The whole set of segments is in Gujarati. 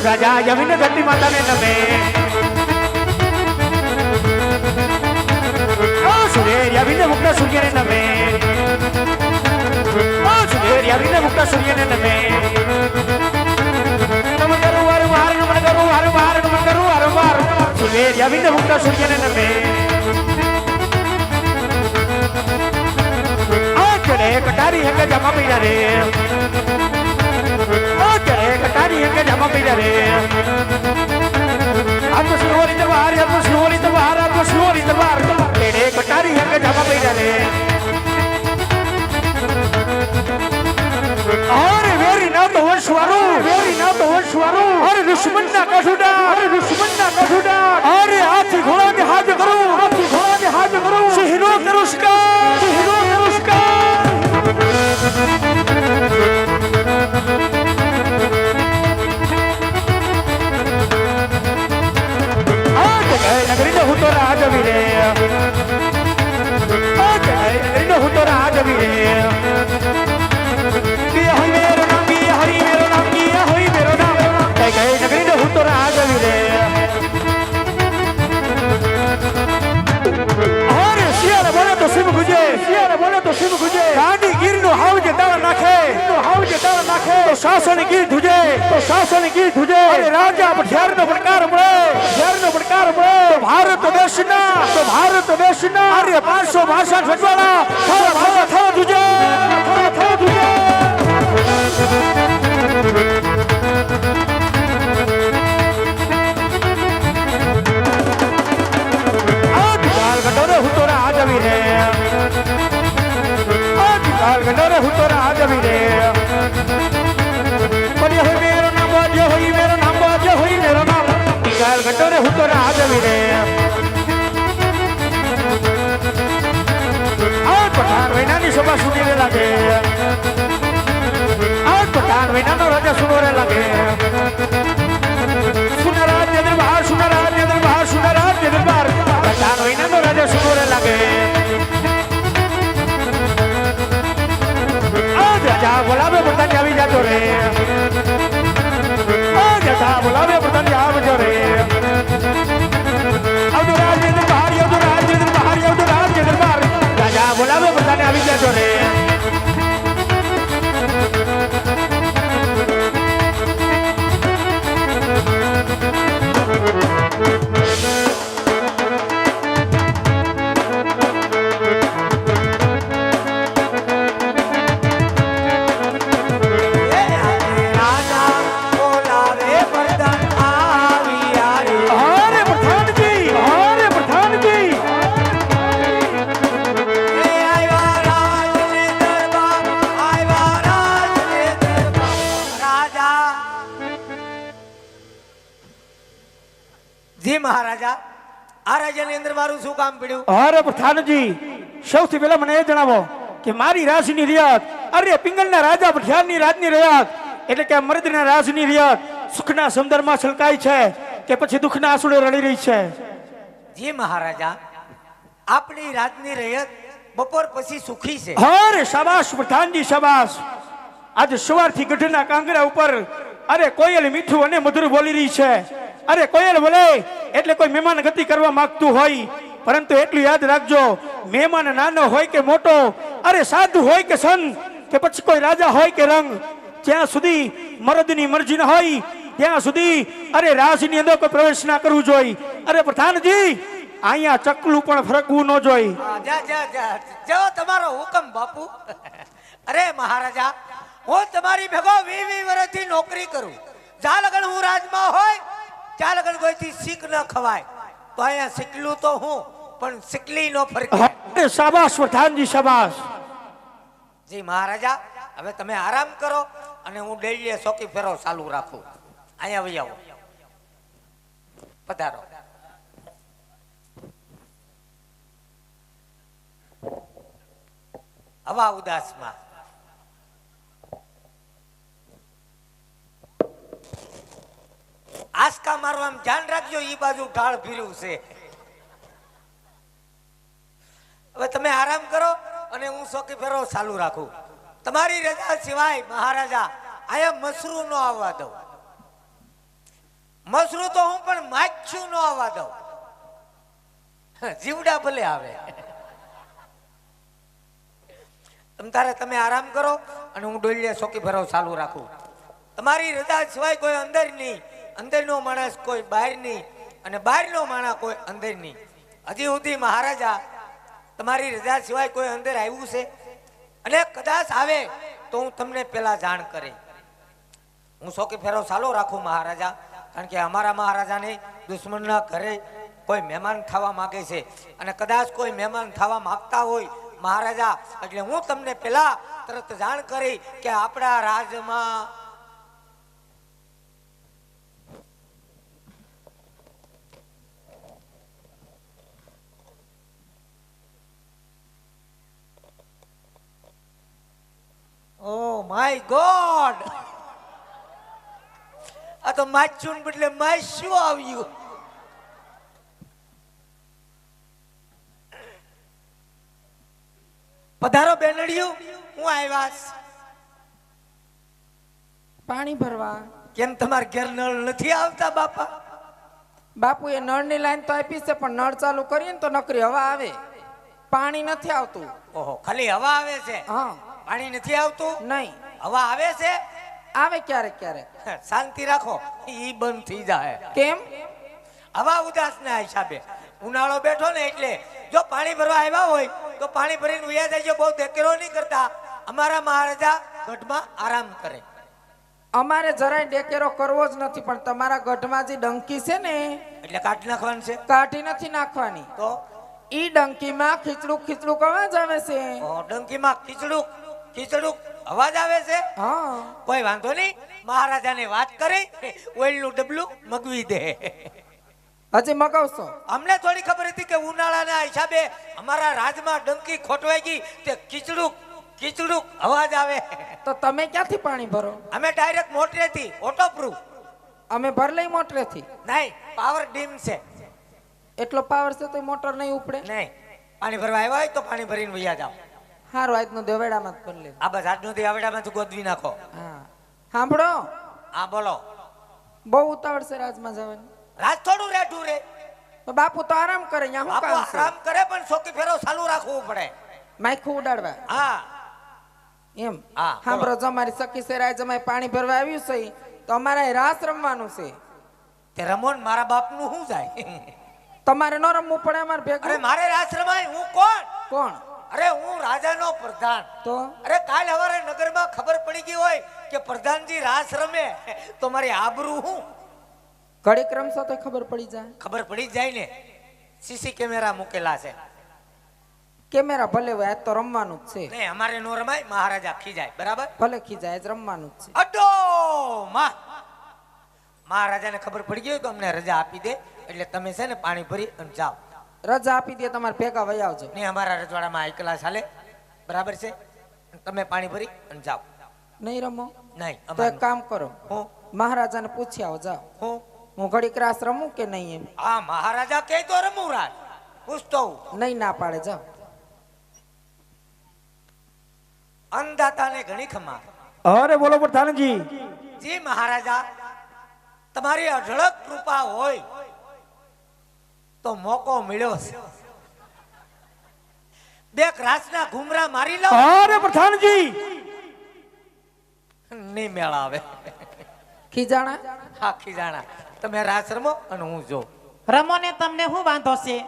राजा जमीन धरती माता ने नमे सूर्य अभिन्न मुक्त सूर्य ने नमे सूर्य अभिन्न मुक्त सूर्य ने नमे नमन करो हर बार नमन करो हर बार नमन करो हर बार सूर्य अभिन्न मुक्त सूर्य ने नमे चले कटारी है जमा पीड़ा रे चले कटारी है जमा पीड़ा रे अब सुनोरी दरबार अब सुनोरी दरबार अब सुनोरी दरबार तेरे कटारी है जमा पीड़ा रे और वेरी ना तो वंशवारो अरे दुश्मन ना कसुडा अरे हाथी घोड़ा के हाथ करो शहीरों करुष्का नगरी न तो राज वीरे नगरी न तो राज वीरे हरि मेरो नाम नगरी न तो राज वीरे और सियार बोले तो शिव गुजे गांधी गिर नो हाव जे दाव नाखे तो शासन गिर धुजे अरे राजा बठियार नो प्रकार बळे तो भारत देशना अरे 500 भाषा छटवाला था तुझे आजकाल गडोरे हुतोरा आजवी रे पर ये मेरो नाम बाजे होई मेरो नाम निकाल गडोरे हुतोरा आजवी रे पठान वैनानी सभा सुनी रे लागे पठान वैनानो राजा सुनो रे लागे सुनराज दरबार पठान वैनानो राजा सुनो रे लागे राजा बोलावे प्रधान जावी जातो रे राजा बोलावे प्रधान जाव जो रे अवधराज दरबार राजा बोलावे प्रधान આવી જજો રે महाराजा आ राजाની અંદર મારું શું કામ પડ્યું અરે પ્રધાનજી સૌથી પહેલા મને એ જણાવો કે મારી રાશિની રિયાત અરે પિંગલના રાજા પ્રધાનની રાજની રિયાત એટલે કે મર્દના રાજની રિયાત સુખના સમુદ્રમાં છલકાય છે કે પછી દુખના આંસુડે રડી રહી છે જી મહારાજા આપણી રાજની રિયાત બપોર પછી સુખી છે અરે શાબાશ પ્રધાનજી શાબાશ આજ સવારથી ગઢના કાંગરા ઉપર અરે કોયલ મીઠું અને મધુર બોલી રહી છે અરે કોયલ બોલે એટલે કોઈ મહેમાન ગતિ કરવા માંગતું હોય પરંતુ એટલું યાદ રાખજો મહેમાન નાનો હોય કે મોટો અરે સાધુ હોય કે સંત કે પછી કોઈ રાજા હોય કે રંગ જ્યાં સુધી મરદની મરજી ન હોય ત્યાં સુધી અરે રાજની અંદર કોઈ પ્રવેશ ના કરવું જોઈએ અરે પ્રધાનજી અહીંયા ચકલું પણ ફરકવું ન જોઈએ જો તમારો હુકમ બાપુ અરે મહારાજા હું તમારી ભેગો 20 વર્ષથી નોકરી કરું જા લગન હું રાજમાં હોય ચાલ અગર કોઈથી શીખ ન ખવાય તો અહીંયા શીખલું તો હું પણ શીખલી નો ફરક શાબાશ પ્રધાનજી શાબાશ જી મહારાજા હવે તમે આરામ કરો અને હું ડેલીએ સોકી ફેરો ચાલુ રાખું અહીંયા આવી આવો પધારો હવા ઉદાસમાં આસકા મારવા ધ્યાન રાખજો ઈ બાજુ ઢાળ ભીરું છે હવે તમે આરામ કરો અને હું સોકી ફેરો ચાલુ રાખું તમારી રજા સિવાય મહારાજા આયા મસરૂ નો આવવા દઉં મસરું તો હું પણ માછું ન આવવા દઉં. જીવડા ભલે આવે. તારે તમે આરામ કરો અને હું ડોલીએ સોકી ભરાવ ચાલુ રાખું. તમારી રજા સિવાય કોઈ અંદર નહીં, અંદરનો માણસ કોઈ બહાર નહીં, અને બહારનો માણસ કોઈ અંદર નહીં. હજી સુધી મહારાજા તમારી રજા સિવાય કોઈ અંદર આવ્યું છે? અને કદાચ આવે તો હું તમને પેલા જાણ કરે. હું સોકી ફેરો ચાલુ રાખું મહારાજા, કારણ કે અમારા મહારાજાને દુશ્મનના ઘરે કોઈ મહેમાન થવા માંગે છે, અને કદાચ કોઈ મહેમાન થવા માંગતા હોય મહારાજા, એટલે હું તમને પેલા તરત જાણ કરી કે આપણા રાજમાં ઓ માય ગોડ, આ તો માછું બદલે માછું આવ્યું. પધારો બેનડિયું, હું આવ્યા. પાણી ભરવા. કેમ તમાર ઘેર નળ નથી આવતા બાપા? બાપુ એ નળની લાઈન તો આપી છે, પણ નળ ચાલુ કરીએ ને તો નકરી હવા આવે, પાણી નથી આવતું. ઓહો, ખાલી હવા આવે છે, હા, પાણી નથી આવતું? નહીં, હવા આવે છે, આવે ક્યારેક ક્યારેક. શાંતિ રાખો, ઈ બંધ થઈ જાય. કેમ? હવા ઉદાસ ના હિસાબે. ઉનાળો બેઠો ને એટલે જો પાણી ભરવા આવ્યા હોય તો પાણી ભરીને ઉયા જાય. બહુ દેકેરો નહીં કરતા. અમારા મહારાજા ગઢમાં આરામ કરે. અમારે જરાય ડેકેરો કરવો જ નથી, પણ તમારા ગઢમાં જે ડંકી છે ને, એટલે કાઢી નાખવાનું છે. કાઢી નથી નાખવાની, તો ઈ ડંકીમાં ખીચડું ખીચડું અવાજ આવે છે. ડંકીમાં ખીચડું ખીચડું અવાજ આવે છે. હા, કોઈ વાંધો નહીં, મહારાજાને વાત કરી ઓઇલનું ડબલું મગવી દે. હજી મગાવશો? અમને થોડી ખબર હતી કે ઉનાળાના હિસાબે અમારા રાજમાં ડંકી ખોટવાઈ ગઈ, તે ખીચડું ખીચડું અવાજ આવે. તો તમે ક્યાંથી પાણી ભરો? અમે ડાયરેક્ટ મોટરેથી, ઓટોપ્રૂફ. અમે ભર લઈ મોટરેથી. નહીં, પાવર ડીમ છે. એટલો પાવર છે તો મોટર નહીં ઉપડે. નહીં, પાણી ભરવા આવ્યા હોય તો પાણી ભરીને વૈયા જાઓ. હારું, આજનો દેવેડામાં જ ભરી લે. આ બસ આજનું આવડામાંથી ગોદવી નાખો. હા, સાંભળો. હા બોલો. બહુ ઉતાવળ છે રાજમાં જવાની. રાજ થોડું રેઠું રે. તો બાપુ તો આરામ કરે. અહીંયા શું બાપુ કામ છે? આરામ કરે, પણ સોકી ફેરો ચાલુ રાખવું પડે. માયખું ઉડાડવા. હા એમ. હા, સાંભળો, જો અમારી સખી સેરાય જમાઈ પાણી ભરવા આવ્યું છે, તો અમારે રાસ રમવાનું છે. તે રમોન મારા બાપનું શું જાય? તમારે ન રમવું પડે અમારે અરે ભેગું. મારે રાસ રમાય? હું કોણ? કોણ? અરે હું રાજાનો પ્રધાન. તો અરે કાલ હવારે નગરમાં ખબર પડી ગઈ હોય કે પ્રધાનજી રાસ રમે, તો મારી આબરૂ હું? ઘડીક રમશો તો ખબર પડી જાય. ખબર પડી જાય ને. સીસી કેમેરા મૂકેલા છે. કેમેરા ભલે હોય, આજ તો રમવાનું જ છે. નહીં, અમારે નો રમાય, મહારાજા ખીજાય. બરાબર? ભલે ખીજાય, આજ રમવાનું જ છે. અડો માં, મહારાજાને ખબર પડી ગઈ હોય તો અમને રજા આપી દે, એટલે તમે છે ને પાણી ભરી અને જાઓ. રજા આપી દે, તમારે ભેગા વહી આવજો. ને અમારા રજવાડામાં એકલા ચાલે. બરાબર છે? તમે પાણી ભરી અને જાઓ. નહીં રમો નહીં, તો એક કામ કરો, હું મહારાજાને પૂછી આવો, જાઓ. હું ઘડીક રાસ રમું કે નહીં એમ. આ મહારાજા કે તો રમું રાજ, પૂછતો હું. નહીં ના પાડે, જાઓ. અન્નદાતાને ઘણી ખમા. અરે બોલો પ્રધાનજી. જી મહારાજા, તમારી અઢળક કૃપા હોય તો મોકો મળ્યો છે. બે રાસના ઘુમરા મારી લો. અરે પ્રધાનજી. નહીં મેળ આવે. ખીજાણા? હા ખીજાણા. તમે રાસ રમો અને હું જો. રમો ને, તમને શું વાંધો છે?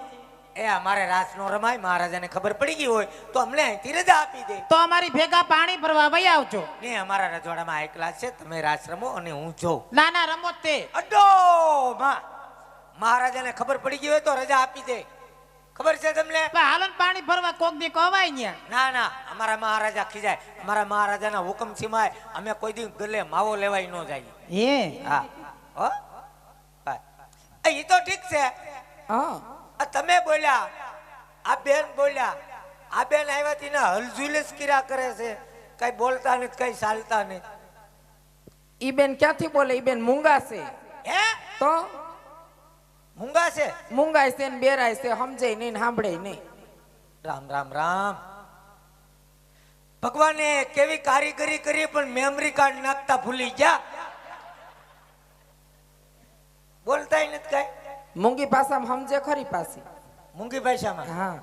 એ અમારે રાસ નો રમાય, મહારાજાને ખબર પડી ગઈ હોય તો અમને અહીંથી રજા આપી દે. તો અમારી ભેગા પાણી ભરવા વહી આવજો. ને અમારા રજવાડામાં એકલા છે, તમે રાસ રમો અને હું જોઉં. ના ના, રમો જ તે. અડો માં, મહારાજાને ખબર પડી ગઈ હોય તો રજા આપી દે. ખબર છે તમને? પણ હાલો ને પાણી ભરવા, કોક દી કવાય ન્યા. ના ના, અમારા મહારાજા ખીજાય. અમારા મહારાજાના હુકમ સિવાય અમે કોઈ દી ગલે માવો લેવાય ન જાય. હે હા હો, એ તો ઠીક છે. હા, આ તમે બોલ્યા, આ બેન બોલ્યા, આ બેન આવ્યા તી ને હલઝુલસ કર્યા કરે છે. કઈ બોલતા નથી, કઈ ચાલતા નથી. ઈ બેન ક્યાંથી બોલે? ઈ બેન મૂંગા છે. હે? તો મૂંગા છે? મૂંગાય છે ને બેરાય છે, સમજે નહીં ને સાંભળે નહીં. રામ રામ રામ. ભગવાને કેવી કારીગરી કરી, પણ મેમરી કાર્ડ નાખતા ભૂલી ગયા. મૂંગી ભાષામાં સમજે ખરી પાછી. મૂંગી ભાષામાં હા.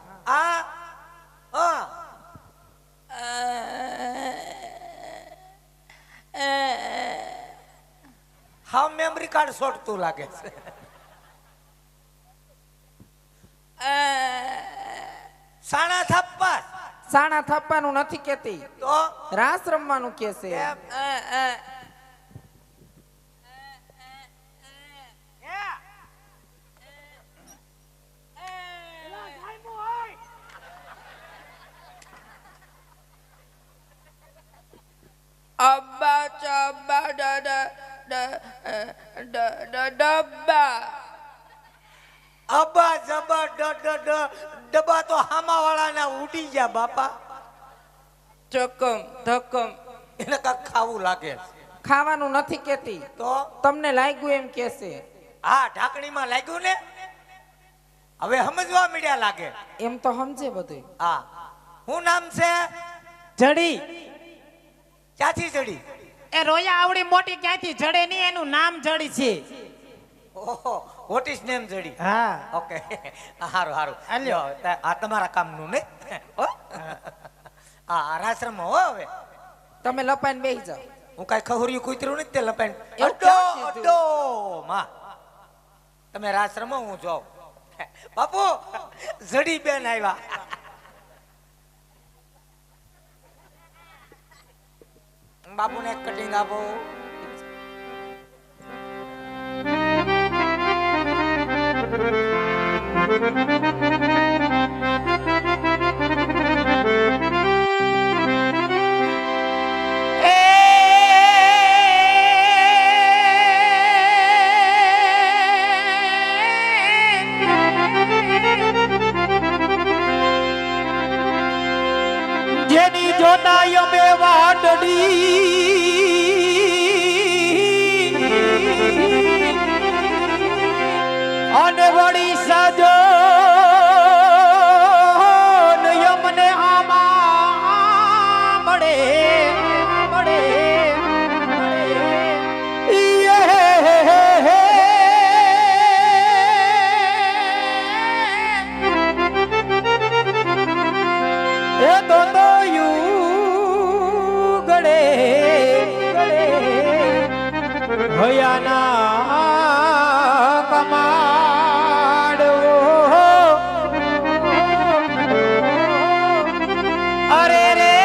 હા મેમરી કાર્ડ છોડતું લાગે છે. સાણા થપ્પા સાણા થપ્પાનું નથી કેતી, તો રાસ રમવાનું કે છે. એમ. અબ્બા ચબ્બા ડબ્બા. અબા જબા ડબ્બા તો હામા વાળાના ઉડી ગયા બાપા. ચકમ ધકમ. એને કાંક ખાવું લાગે છે. ખાવાનું નથી કેતી, તો તમને લાગ્યું એમ કે છે. હા ઢાંકણીમાં લાગ્યું ને, હવે સમજવા મળ્યા લાગે. એમ તો સમજે બધું. હા શું નામ છે? જડી ક્યાંથી ચડી? એ રોયા આવડી મોટી ક્યાંથી જડે નહીં, એનું નામ જડી છે. ઓહો વોટ ઇઝ નેમ જડી? હા ઓકે હારું હારું. હાલ્યો. આ તમારા કામનું ને. હો? હા આશ્રમ હો. હવે તમે લપાઈને બેસી જાઓ. હું કાંઈ ખહુર્યું કૂતરું નથી તે લપાઈને. એવું અડો ક્યાં કીધું? અડો માં તમે રાશ્રમ હું જાઉં. બાપુ જડી બેન આવ્યા. બાપુને એક કટિંગ આપો. જેની જોતાય બે વાટડી અને વળી સાજો યમને આમાં મળે મળે એ તો ગળે ગળે ભયાના કમાડો અરે રે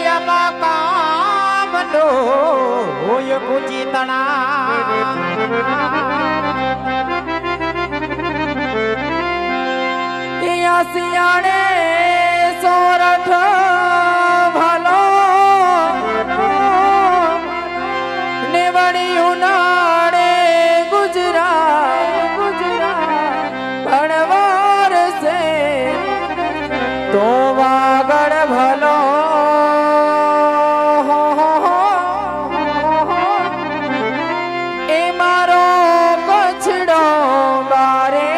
યમા કામનો હોય કુચી તણા સિયાણે સોરઠ ભલો નિવડી ઉનાળે ગુજરાત ભણવાર છે તો વાગડ ભલો એ મારો કછડો બારે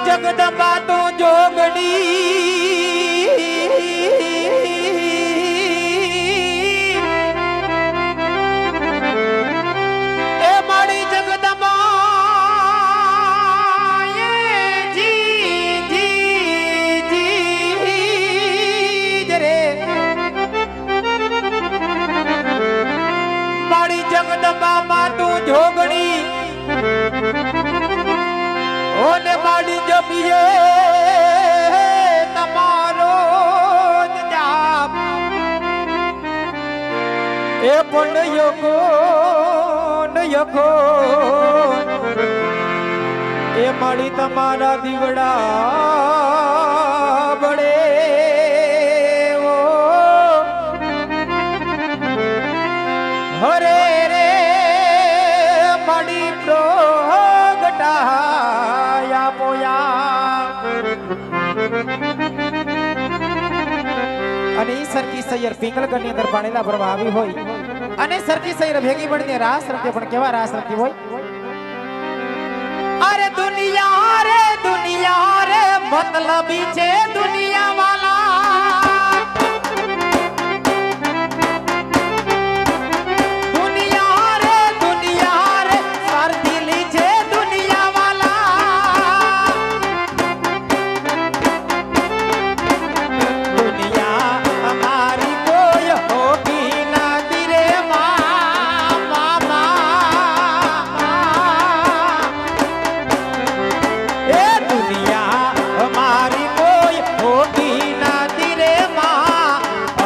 જગદંબા તો જોગડી એ મારી જગદંબા જી રે મારી જગદંબા માં તું જોગડી ઓને માડી જમીએ તમારો જ જાપ એ પણ યકો એ માડી તમારા દીવડા બળે ઓ હરે રે માડી પ્રગટા અને ઈ સરખી સૈયર પિંગલગઢની અંદર પાણીલા ભરવા આવી હોય અને સરખી સૈર ભેગી મળીને રાસ રમતી, પણ કેવા રાસ રમતી હોય? અરે દુનિયા રે મતલબી છે દુનિયા વાલા, દુનિયા રે સ્વાર્થીલી છે દુનિયા વાલા, દુનિયા અમારી કોઈ હોતી નથી રે મામા, એ દુનિયા અમારી કોઈ હોતી નથી રે માં,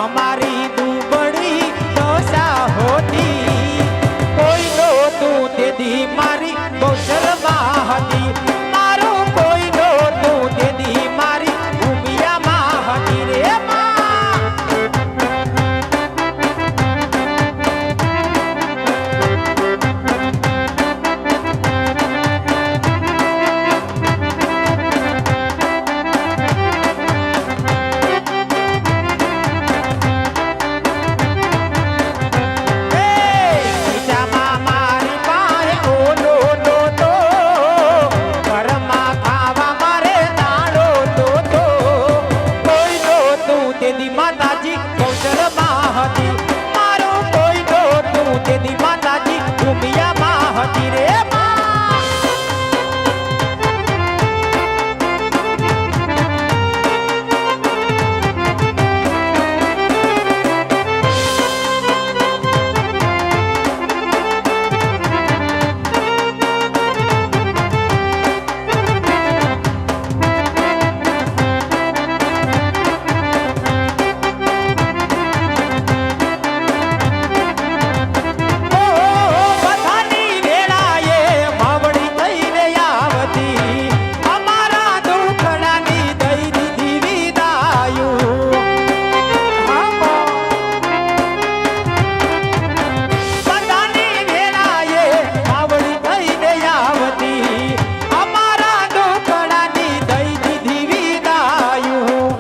અમારી દુબળી દશા હોતી, કોઈ નહોતું તેથી મારી બહુ શરમા હતી, મારું કોઈ નહોતું તેથી મારી ભૂમિયામાં હતી રે માં. ખીચામાં મારી પાસે ઓલો નહોતો, ઘરમાં ખાવા મારે દાળો નહોતો, કોઈ નહોતું તેથી માતાજી બહુ શરમા હતી, મારું કોઈ નહોતું તેથી માતાજી ભૂમિયામાં હતી રે માં. બધાની વેળાએ માવડી થઈને આવતી, અમારા દુખડાની દઈ દીધી વિદાયું. બધાની વેળાએ માવડી થઈને આવતી, અમારા દુખડાની દઈ દીધી વિદાયું.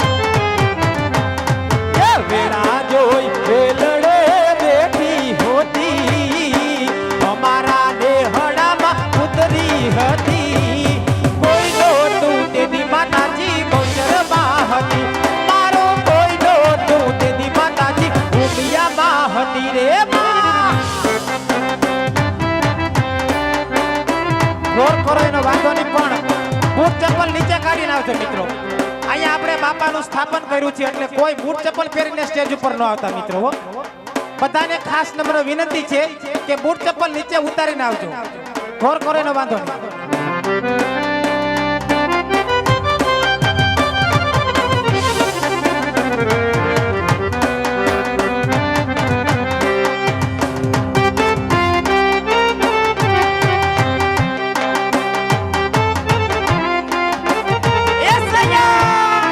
એ વેળા જોઈ વેલડે બેઠી હોતી, અમારા દેહડામાં ઉતરી હતી, કોઈ નહોતું તેથી માતાજી બહુ શરમા હતી, મારું કોઈ નહોતું તેથી માતાજી ભૂમિયામાં હતી રે માં. ગોર કરો એનો વાંધો નહીં, પણ બૂટ ચપ્પલ નીચે કાઢીને આવજો મિત્રો. અહીંયા આપણે બાપાનું સ્થાપન કર્યું છે એટલે કોઈ બૂટ ચપ્પલ પહેરીને સ્ટેજ ઉપર ન આવતા મિત્રો હો. બધાને ખાસ નમ્ર વિનંતી છે કે બૂટ ચપ્પલ નીચે ઉતારીને આવજો. ગોર કરો એનો વાંધો નહીં. એ સૈયા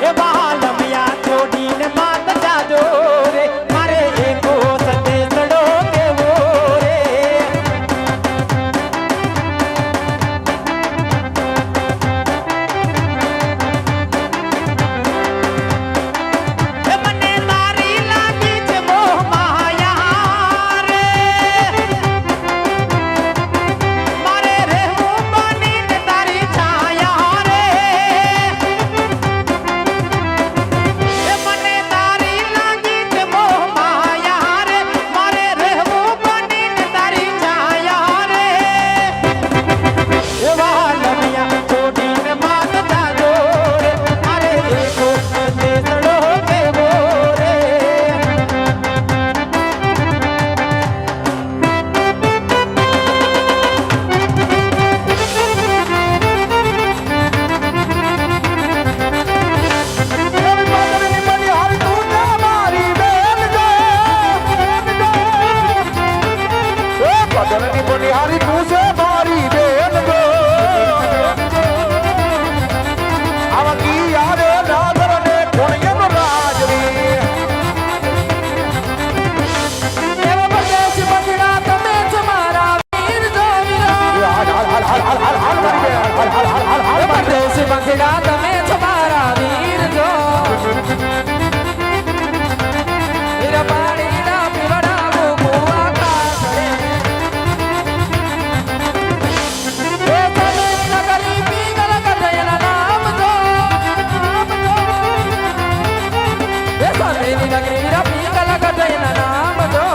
એ બાલમિયા છોડીને માત જાજો રે મારે એકો સંદેશડો કેવો રે એ મને તારી લાગી છે મોહ માયા રે મારે રહેવું બનીને તારી છાયા રે એ મને તારી લાગી છે મોહ માયા રે મારે રહેવું બનીને તારી છાયા રે એ વાલમિયા છોડીને માત જાજો રે મારે એકો સંદેશડો કેવો રે એવા પરદેશ બંધના તમે છો મારા વીર જો વીરા પરદેશ બંધના તમે છો મારા વીર જો વીર પાણીના પીવડાવું કુવા કાસરે એ તમે નગરી પીગલ કઢેલા નામ જો એ તમે નગરી વીર પીગલ કઢેલા નામ જો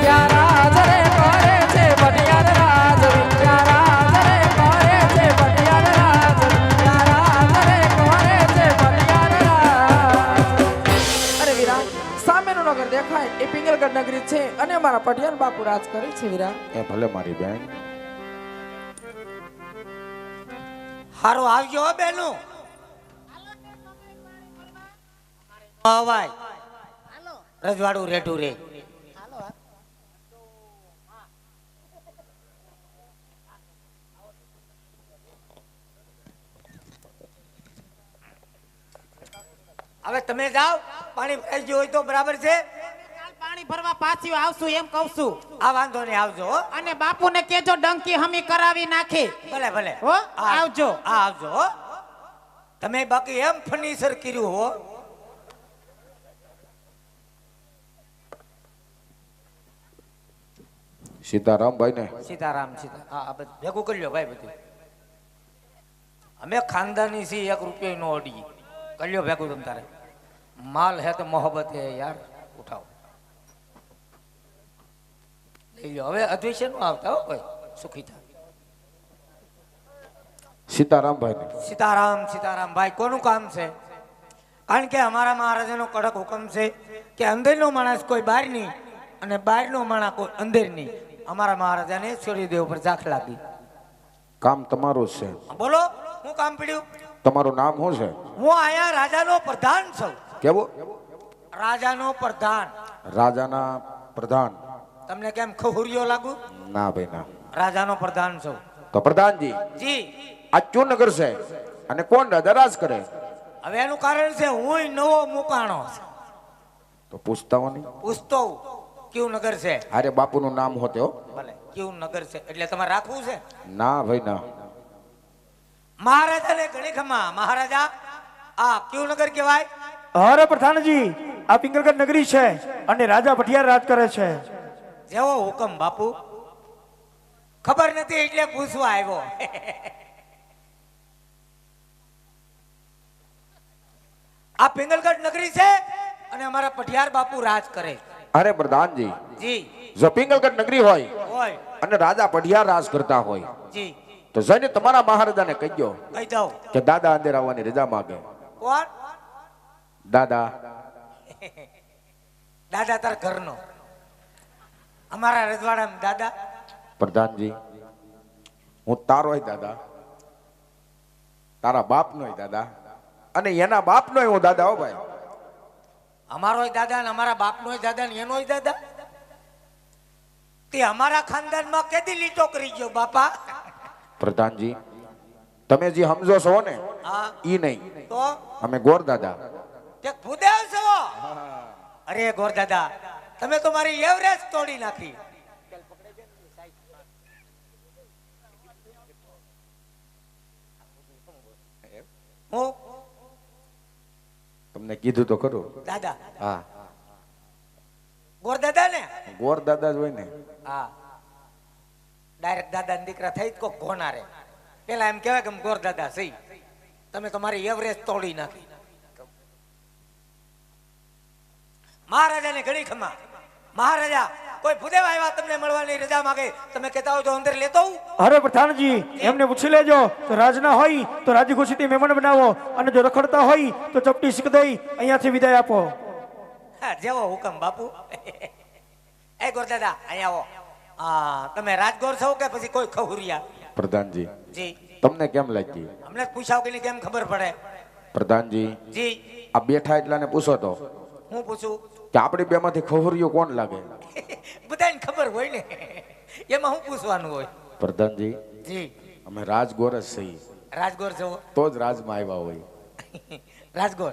ત્યાં રાજ રે કરે છે પટિયાર રાજ ત્યાં રાજ રે કરે છે પટિયાર રાજ ત્યાં રાજ રે કરે છે પટિયાર રાજ અરે વીરા સામેનું નગર દેખાય એ પિંગલગઢ નગરી છે અને અમારા પટિયાર બાપુ રાજ કરે છે વીરા એ ભલે મારી બેન હારો આવજો હો બેનું અવાય રજવાડું રેઠું રે હવે તમે જાઓ પાણી ભરાઈ ગયું હોય તો બરાબર છે કાલ પાણી ભરવા પાછી આવશું એમ કહું છું આ વાંધો નહીં આવજો હો. અને બાપુને કેજો ડંકી હમી કરાવી નાખે ભલે ભલે હો આ- આવજો આ આવજો હો. તમે બાકી એમ ફર્નિચર કર્યું હો સીતારામભાઈ ને સીતારામ સીતા હા બધું ભેગું કરી લ્યો ભાઈ બધું અમે ખાનદાની છીએ 1 રૂપિયા નો અડી કરી લ્યો ભેગું તમ તારે માલ હે તો મોહબ્બત હે યાર ઉઠાવો લઈ લ્યો હવે અદ્વૈત નું આવતા હો ભાઈ સુખી થા સીતારામભાઈ ને સીતારામ સીતારામ ભાઈ કોનું કામ છે કારણ કે અમારા મહારાજાનો કડક હુકમ છે કે અંદરનો માણસ કોઈ બહાર નહીં અને બહારનો માણસ કોઈ અંદર નહીં અમારા મહારાજાને સૂર્યદેવ પર ઝાંખ લાગી કામ તમારું જ છે બોલો હું કામ પડ્યું તમારું નામ શું છે હું અહીંયા રાજાનો પ્રધાન છું કેવું રાજાનો પ્રધાન રાજાના પ્રધાન તમને કેમ ખહુરિયો લાગુ ના ભાઈ ના રાજાનો પ્રધાન છું તો પ્રધાનજી જી આ ક્યું નગર છે અને કોણ રાજા રાજ કરે હવે એનું કારણ છે હું નવો મુકાણો છું. તો પૂછતા હો નહીં પૂછતો કેવું નગર છે અરે બાપુનું નામ હોતે હો ભલે કેવું નગર છે એટલે તમારે રાખવું છે ના ભાઈ ના મહારાજાને ઘણી ખમા મહારાજા આ કેવું નગર કહેવાય હરે પ્રધાનજી આ પિંગલગઢ નગરી છે અને રાજા ભટિયાર રાજ કરે છે જેવો હુકમ બાપુ ખબર નથી એટલે પૂછવા આવ્યો આ પિંગલગઢ નગરી છે અને અમારા પટિયાર બાપુ રાજ કરે અરે પ્રધાનજી જી જો પિંગલગઢ નગરી હોય હોય અને રાજા પઢિયાર રાજ કરતા હોય જી તો જઈને તમારા મહારાજાને કહેજો કહી દઉં કે દાદા અંદર આવવાની રજા માગે કોણ દાદા. દાદા તાર ઘરનો, અમારા રજવાડામાં દાદા. પ્રધાનજી, હું તારોય દાદા, તારા બાપનોય દાદા, અને એના બાપનોય હું દાદા. હો ભાઈ, અમારોય દાદા ને અમારા બાપનોય દાદા ને એનોય દાદા. તે અમારા ખાનદાનમાં કેદી લીટો કરી ગયો બાપા? પ્રધાનજી, તમે જે સમજો છો ને હા ઈ નહીં, તો અમે ગોર દાદા. તે ભૂદેવ છો? અરે ગોર દાદા, તમે તો મારી એવરેજ તોડી નાખી. હું તમને કીધું તો ખરું. દાદા, હા, ગોર દાદા ને? ગોર દાદા જ હોય ને. હા, ડાયરેક્ટ દાદા ને દીકરા થઈ કોક ઘોના રે. પેલા એમ કહેવાય કે અમે ગોર દાદા સહી. તમે તમારી એવરેજ તોડી નાખી. મહારાજાને ઘણી ખમા. મહારાજા, કોઈ ભૂદેવ આવ્યા તમને મળવાની રજા માંગે, તમે કહેતા હોય તો અંદર લેતો આવું? અરે પ્રધાનજી, એમને પૂછી લેજો. તો રાજના હોય તો રાજી ખુશીથી મહેમાન બનાવો, અને જો રખડતા હોય તો ચપટી શીખ દઈ અહીંયાથી વિદાય આપો. હા, જેવો હુકમ બાપુ. એ ગોર દાદા, અહીંયા આવો. હા, તમે રાજગોર છો કે પછી કોઈ ખહુરિયા? પ્રધાનજી, જી, તમને કેમ લાગી? અમને પૂછાવ કે કેમ ખબર પડે? પ્રધાનજી, જી, આ બેઠા એટલાને પૂછો તો હું પૂછું? કે આપણી બેમાંથી ખોહરિયો કોણ લાગે? બધાને ખબર હોય ને, એમાં હું પૂછવાનું હોય? પ્રધાનજી, જી, અમે રાજગોર જ છીએ, રાજગોર છો? તો જ રાજમાં આવ્યા હોય. રાજગોર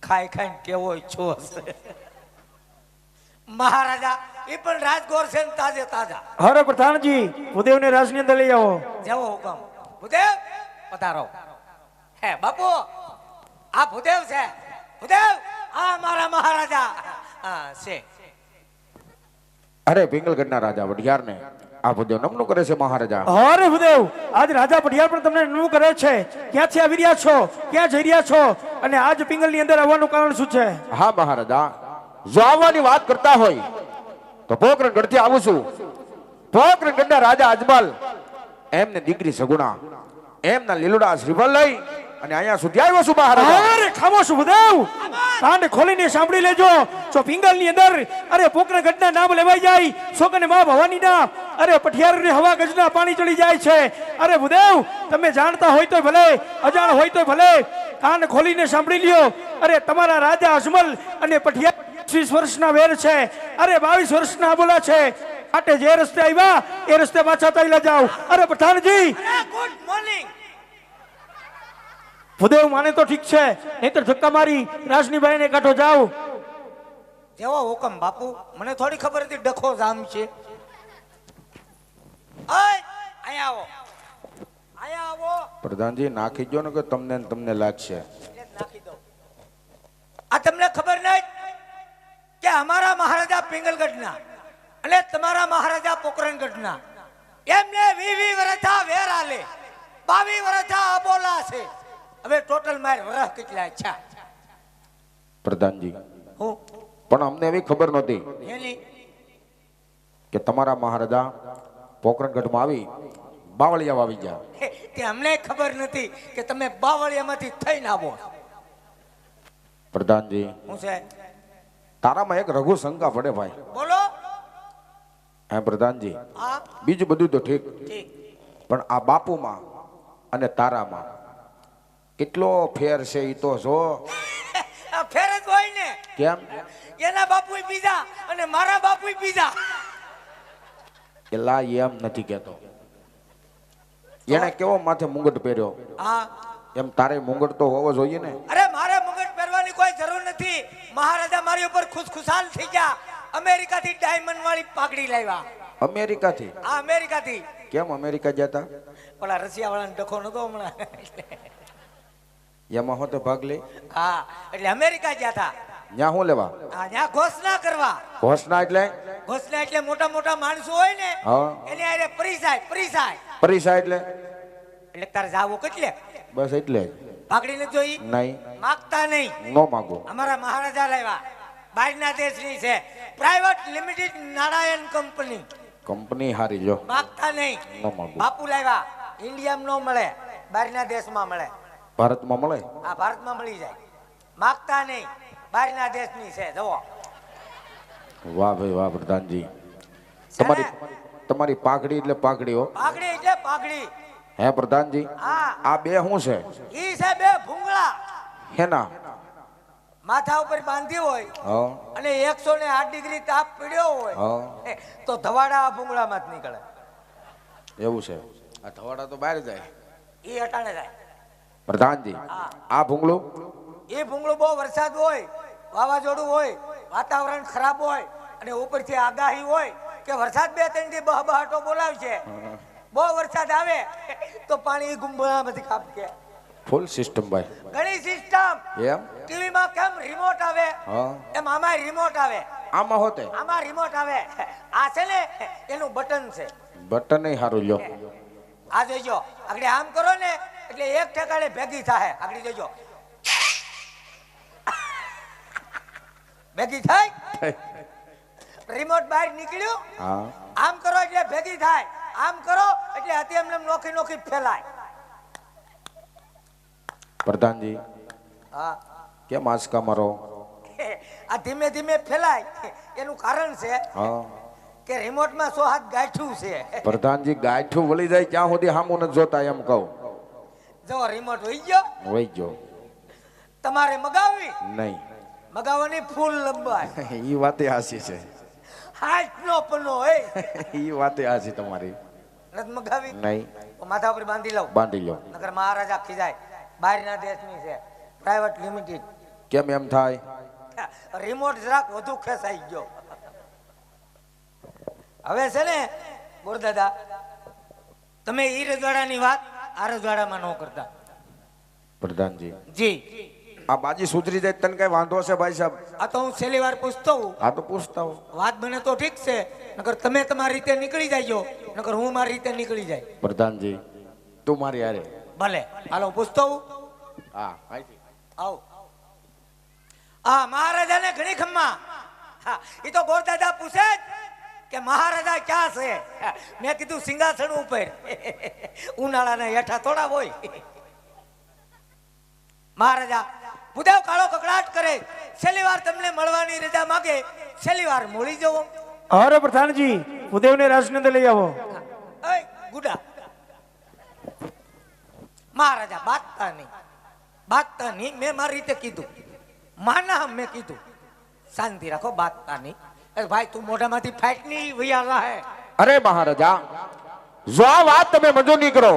ખાઈ ખાઈને કેવો છો? મહારાજા, એ પણ રાજગોર છે ને તાજે તાજા. અરે પ્રધાનજી, ભૂદેવને રાજની અંદર લઈ આવો. જેવો હુકમ. ભૂદેવ પધારો. હે બાપુ, આ ભૂદેવ છે. ભૂદેવ, આ મારા મહારાજા. હા છે. અરે પિંગલગઢના રાજા વઢિયારને આ ભૂદેવ નમનું કરે છે મહારાજા. અરે ભૂદેવ, આજ રાજા પઢિયાર પણ તમને નમણું કરે છે. ક્યાંથી આવી રહ્યા છો? ક્યાં જઈ રહ્યા છો? અને આજ પિંગલની અંદર આવવાનું કારણ શું છે? હા મહારાજા, જો આવવાની વાત કરતા હોય તો પોકરણગઢથી આવું છું. પોકરણગઢના રાજા અજમલ, એમને દીકરી સગુણા, એમના લીલુડા શ્રીફળ લઈ અને અહીંયા સુધી આવ્યો છું મહારાજા. અરે ખામોશ ભૂદેવ, કાન ખોલીને સાંભળી લેજો. જો પિંગલની અંદર અરે પોકરણગઢના નામ લેવાઈ જાય, સોગને માં ભવાનીના, અરે પઠિયારની હવા ગજના પાણી ચડી જાય છે. અરે ભૂદેવ, તમે જાણતા હોય તો ભલે, અજાણ હોય તો ભલે, કાન ખોલીને સાંભળી લ્યો. અરે તમારા રાજા અજમલ અને પઠિયાર 20 વર્ષના વેર છે. અરે 22 વર્ષના બોલા છે. આટે જે રસ્તે આવ્યા એ રસ્તે પાછા ચાલ્યા જાઓ. અરે પ્રધાનજી, ગુડ મોર્નિંગ. ભૂદેવ માને તો ઠીક છે, નહીતર ધક્કા મારી રાજનીભાઈને કાઢો જાઓ. જેવો હુકમ બાપુ. મને થોડી ખબર હતી ડખો જામ છે. ઓય, અહીંયા આવો. અહીંયા આવો. પ્રધાનજી નાખી દો ને કે તમને ને તમને લાગશે. એટલે જ નાખી દઉં. આ તમને ખબર નહીં કે અમારા મહારાજા પિંગલગઢના અને તમારા મહારાજા પોકરણગઢના એમને 20 વર્ષા વેર આલે, 22 વર્ષા અબોલા છે. હવે ટોટલ માર વરહ કેટલા છે? પ્રધાનજી, હું પણ અમને એવી ખબર નહોતી એની કે તમારા મહારાજા પોકરણગઢમાં આવી બાવળિયા આવી ગયા. તે અમને ખબર નથી કે તમે બાવળિયામાંથી થઈને આવો. પ્રધાનજી, હું છે? તારામાં એક રઘુ શંકા પડે ભાઈ. બોલો. હે પ્રધાનજી, હા, બીજું બધું તો ઠીક, ઠીક. પણ આ બાપુમાં અને તારામાં કેટલો ફેર છે એ તો જો. આ ફેર જ હોય ને. કેમ? એના બાપુય બીજા અને મારા બાપુય બીજા. એલા એમ નથી કેતો. એને કેવો માથે મુંગટ પહેર્યો, હા, એમ તારે મુંગટ તો હોવો જોઈએ ને. અરે મારે મુગટ પહેરવાની કોઈ જરૂર નથી. મહારાજા મારી ઉપર ખુશખુશાલ થઈ ગયા. અમેરિકાથી ડાયમંડ વાળી પાઘડી લાવ્યા. અમેરિકાથી? હા, અમેરિકાથી. કેમ અમેરિકા જતા? પેલા રશિયા વાળાને ડખો નતો હમણાં. એમાં હોતો ભાગ લે. હા, એટલે અમેરિકા ગયા હતા. ત્યાં શું લેવા? હા, ત્યાં ઘોષણા કરવા. ઘોષણા એટલે? ઘોષણા એટલે મોટા મોટા માણસો હોય ને, હા. એને આરે પરિસાય. પરિસાય પરીક્ષા એટલે? એટલે તારે જાવું કેટલે? બસ એટલે જ. પાઘડી નથી જોઈ? નહીં, માગતા નહીં. નો માગો. અમારા મહારાજા લાવ્યા. બહારના દેશની છે, private limited Narayan company. Company હારી જો. માગતા નહીં. નો માગો. બાપુ લાવ્યા. ઇન્ડિયામાં ન મળે, બહારના દેશમાં મળે. ભારતમાં મળે? આ ભારતમાં મળી જાય. માગતા નહીં, બહારના દેશની છે જુઓ. વાહ ભાઈ વાહ પ્રધાનજી. તમારી પાઘડી એટલે પાઘડી હો. પાઘડી એટલે પાઘડી. હે પ્રધાનજી, હા, આ બે શું છે? ઈ છે બે ભૂંગળા. હેના? માથા ઉપર બાંધી હોય હા અને 108 ડિગ્રી તાપ પીડ્યો હોય હા, તો ધવાડા આ ભૂંગળામાં જ નીકળે. એવું છે. આ ધવાડા તો બહાર જાય. ઈ હટાણે જાય. પ્રધાનજી, હા. આ ભૂંગળું એ ભૂંગળું બહુ વરસાદ હોય, વાવાઝોડું હોય, વાતાવરણ ખરાબ હોય અને ઉપરથી આગાહી હોય કે વરસાદ 2-3 દી બહાબહાટો બોલાવશે, બહુ વરસાદ આવે તો પાણી ગુંબળામાંથી કાપકે. ફૂલ સિસ્ટમ ભાઈ. ઘણી સિસ્ટમ. એમ? ટીવીમાં કેમ રિમોટ આવે હા. એમ આમાં રિમોટ આવે. આમાં હોતે આમાં રિમોટ આવે. આ છે ને એનું બટન છે. બટન નહીં સારું લ્યો. આ જોઈજો, આગળ આમ કરો ને એટલે એક ઠેકાણે ભેગી થાય. આગળ જોઈજો, ભેગી થાય. રિમોટ બહાર નીકળ્યું, હા આમ કરો એટલે ભેગી થાય, આમ કરો એટલે હતી એમને નોખી નોખી ફેલાય. પ્રધાનજી, હા, કેમ આંચકા મારો? આ ધીમે ધીમે ફેલાય એનું કારણ છે હા કે રિમોટમાં 100 હાથ ગાંઠ્યું છે. પ્રધાનજી, ગાંઠું વળી જાય ક્યાં સુધી હામું નથી જોતા એમ કહું. જો રિમોટ હોઈ ગયો, વહી ગયો. તમારે મગાવવી, નહીં. મગાવવાની ફૂલ લંબાઈ ઈ વાતે હાસી છે. 8 નો પન્નો હોય. ઈ વાતે હાસી તમારી. નથી મગાવી નહીં. તો માથા ઉપર બાંધી લઉં, બાંધી લો. નકર મહારાજા ખીજાય. બહારના દેશની છે, પ્રાઇવેટ લિમિટેડ. કેમ એમ થાય? રિમોટ જરાક વધુ ખેંચાઈ ગયો. હવે છે ને બોરદાદા, તમે ઈ રજવાડાની વાત આ રજવાડામાં ન કરતા. પ્રધાનજી, જી, આ બાજી સુધરી જાય તને કઈ વાંધો છે ભાઈ સાહેબ? આ તો હું છેલ્લી વાર પૂછતો હું. આ તો પૂછતા હો. વાત બને તો ઠીક છે, નકર તમે તમારી રીતે નીકળી જાયજો, નકર હું મારી રીતે નીકળી જાય. પ્રધાનજી, તું મારી હારે. ભલે, હાલો પૂછતો હું. હા અહીંથી. આવો. આ મહારાજાને ઘણી ખમ્મા. હા, ઈ તો બોરદાદા પૂછે જ કે મહારાજા ક્યાં છે. મેં કીધું સિંહાસન ઉપર. ઉનાળાના હેઠા થોડા હોય. મહારાજા ભૂદેવ કાળો કકડાટ કરે, છેલ્લી વાર તમને મળવાની રજા માંગે, છેલ્લી વાર મળી જવો. અરે પ્રધાનજી, ઉદયને રાજની અંદર લઈ આવો. એય ગુડા. મહારાજા બાતતા નહીં, મેં મારી રીતે કીધું, માના મેં કીધું શાંતિ રાખો, બાતતા નહીં. અરે ભાઈ, તું મોઢામાંથી ફાઈટ નહીં વૈયા હે. અરે મહારાજા, જો આ વાત તમે મંજૂર નહીં કરો